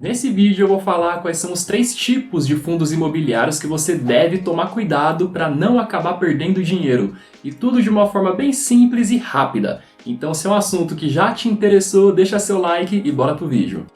Nesse vídeo eu vou falar quais são os 3 tipos de fundos imobiliários que você deve tomar cuidado para não acabar perdendo dinheiro. E tudo de uma forma bem simples e rápida. Então se é um assunto que já te interessou, deixa seu like e bora pro vídeo.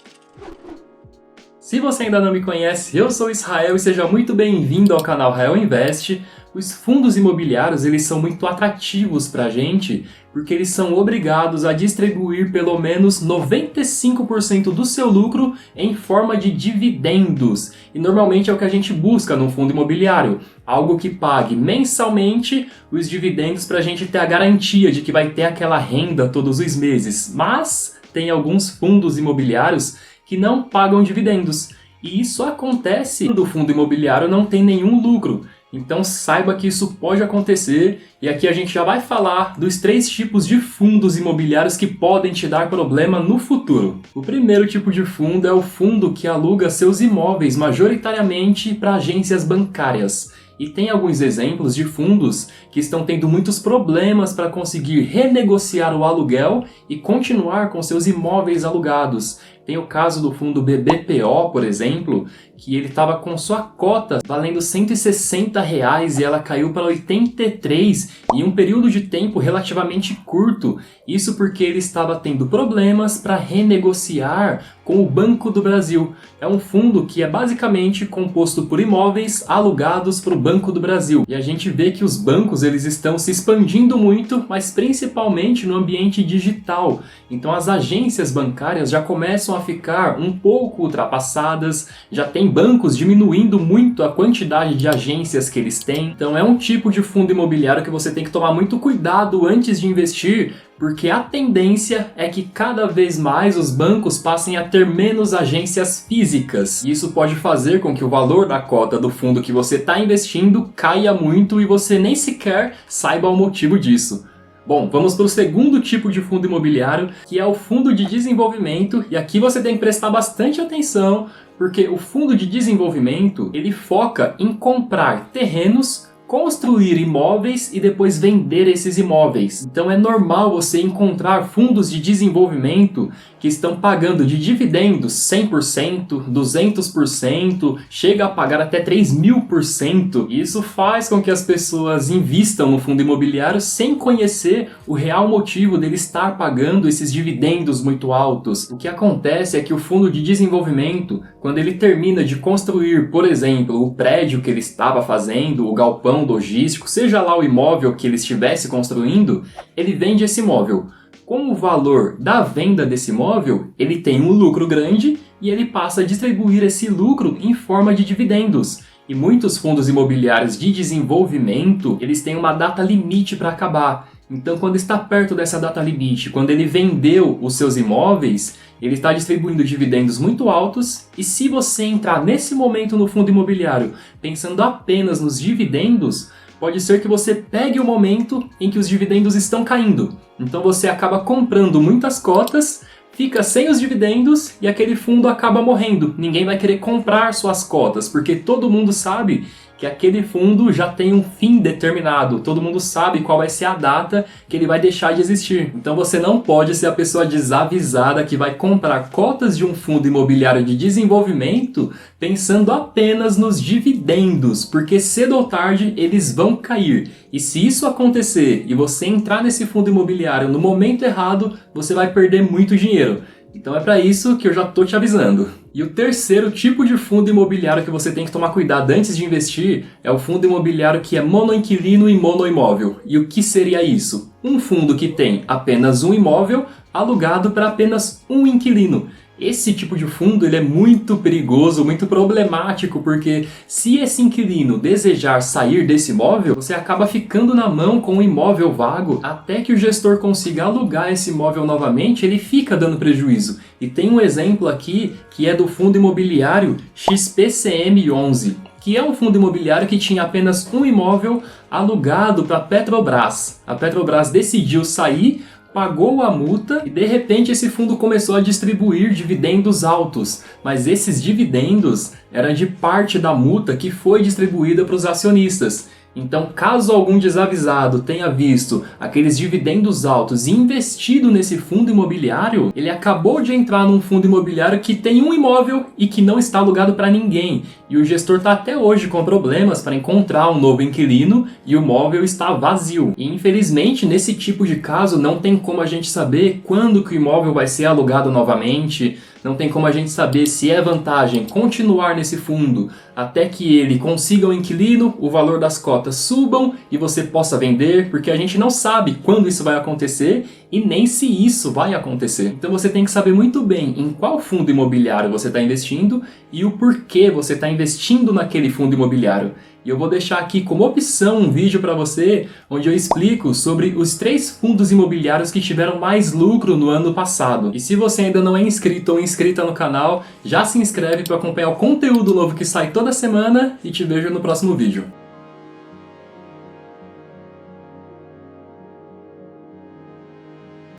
Se você ainda não me conhece, eu sou Israel e seja muito bem-vindo ao canal Israel Invest. Os fundos imobiliários eles são muito atrativos para a gente porque eles são obrigados a distribuir pelo menos 95% do seu lucro em forma de dividendos. E normalmente é o que a gente busca num fundo imobiliário, algo que pague mensalmente os dividendos para a gente ter a garantia de que vai ter aquela renda todos os meses. Mas tem alguns fundos imobiliários que não pagam dividendos. E isso acontece quando o fundo imobiliário não tem nenhum lucro. Então saiba que isso pode acontecer e aqui a gente já vai falar dos 3 tipos de fundos imobiliários que podem te dar problema no futuro. O primeiro tipo de fundo é o fundo que aluga seus imóveis majoritariamente para agências bancárias. E tem alguns exemplos de fundos que estão tendo muitos problemas para conseguir renegociar o aluguel e continuar com seus imóveis alugados. Tem o caso do fundo BBPO, por exemplo, que ele estava com sua cota valendo R$160 e ela caiu para 83 em um período de tempo relativamente curto. Isso porque ele estava tendo problemas para renegociar com o Banco do Brasil. É um fundo que é basicamente composto por imóveis alugados para o Banco do Brasil. E a gente vê que os bancos eles estão se expandindo muito, mas principalmente no ambiente digital. Então as agências bancárias já começam a ficar um pouco ultrapassadas, já tem bancos diminuindo muito a quantidade de agências que eles têm. Então é um tipo de fundo imobiliário que você tem que tomar muito cuidado antes de investir, porque a tendência é que cada vez mais os bancos passem a ter menos agências físicas. E isso pode fazer com que o valor da cota do fundo que você está investindo caia muito e você nem sequer saiba o motivo disso. Bom, vamos para o segundo tipo de fundo imobiliário, que é o fundo de desenvolvimento. E aqui você tem que prestar bastante atenção, porque o fundo de desenvolvimento ele foca em comprar terrenos, construir imóveis e depois vender esses imóveis. Então é normal você encontrar fundos de desenvolvimento que estão pagando de dividendos 100%, 200%, chega a pagar até 3.000%. Isso faz com que as pessoas invistam no fundo imobiliário sem conhecer o real motivo dele estar pagando esses dividendos muito altos. O que acontece é que o fundo de desenvolvimento, quando ele termina de construir, por exemplo, o prédio que ele estava fazendo, o galpão logístico, seja lá o imóvel que ele estivesse construindo, ele vende esse imóvel. Com o valor da venda desse imóvel, ele tem um lucro grande e ele passa a distribuir esse lucro em forma de dividendos. E muitos fundos imobiliários de desenvolvimento, eles têm uma data limite para acabar. Então, quando está perto dessa data limite, quando ele vendeu os seus imóveis, ele está distribuindo dividendos muito altos. E se você entrar nesse momento no fundo imobiliário pensando apenas nos dividendos, pode ser que você pegue o momento em que os dividendos estão caindo. Então você acaba comprando muitas cotas, fica sem os dividendos e aquele fundo acaba morrendo. Ninguém vai querer comprar suas cotas, porque todo mundo sabe que aquele fundo já tem um fim determinado. Todo mundo sabe qual vai ser a data que ele vai deixar de existir. Então você não pode ser a pessoa desavisada que vai comprar cotas de um fundo imobiliário de desenvolvimento pensando apenas nos dividendos, porque cedo ou tarde eles vão cair. E se isso acontecer e você entrar nesse fundo imobiliário no momento errado, você vai perder muito dinheiro. Então é para isso que eu já tô te avisando. E o terceiro tipo de fundo imobiliário que você tem que tomar cuidado antes de investir é o fundo imobiliário que é monoinquilino e monoimóvel. E o que seria isso? Um fundo que tem apenas um imóvel alugado para apenas um inquilino. Esse tipo de fundo ele é muito perigoso, muito problemático, porque se esse inquilino desejar sair desse imóvel, você acaba ficando na mão com um imóvel vago até que o gestor consiga alugar esse imóvel novamente, ele fica dando prejuízo. E tem um exemplo aqui que é do fundo imobiliário XPCM11, que é um fundo imobiliário que tinha apenas um imóvel alugado para a Petrobras. A Petrobras decidiu sair, pagou a multa e de repente esse fundo começou a distribuir dividendos altos, mas esses dividendos eram de parte da multa que foi distribuída para os acionistas. Então, caso algum desavisado tenha visto aqueles dividendos altos e investido nesse fundo imobiliário, ele acabou de entrar num fundo imobiliário que tem um imóvel e que não está alugado para ninguém. E o gestor está até hoje com problemas para encontrar um novo inquilino e o imóvel está vazio. E infelizmente, nesse tipo de caso, não tem como a gente saber quando que o imóvel vai ser alugado novamente. Não tem como a gente saber se é vantagem continuar nesse fundo até que ele consiga um inquilino, o valor das cotas subam e você possa vender, porque a gente não sabe quando isso vai acontecer e nem se isso vai acontecer. Então você tem que saber muito bem em qual fundo imobiliário você está investindo e o porquê você está investindo naquele fundo imobiliário. E eu vou deixar aqui como opção um vídeo para você onde eu explico sobre os 3 fundos imobiliários que tiveram mais lucro no ano passado. E se você ainda não é inscrito ou inscrita no canal, já se inscreve para acompanhar o conteúdo novo que sai toda semana e te vejo no próximo vídeo.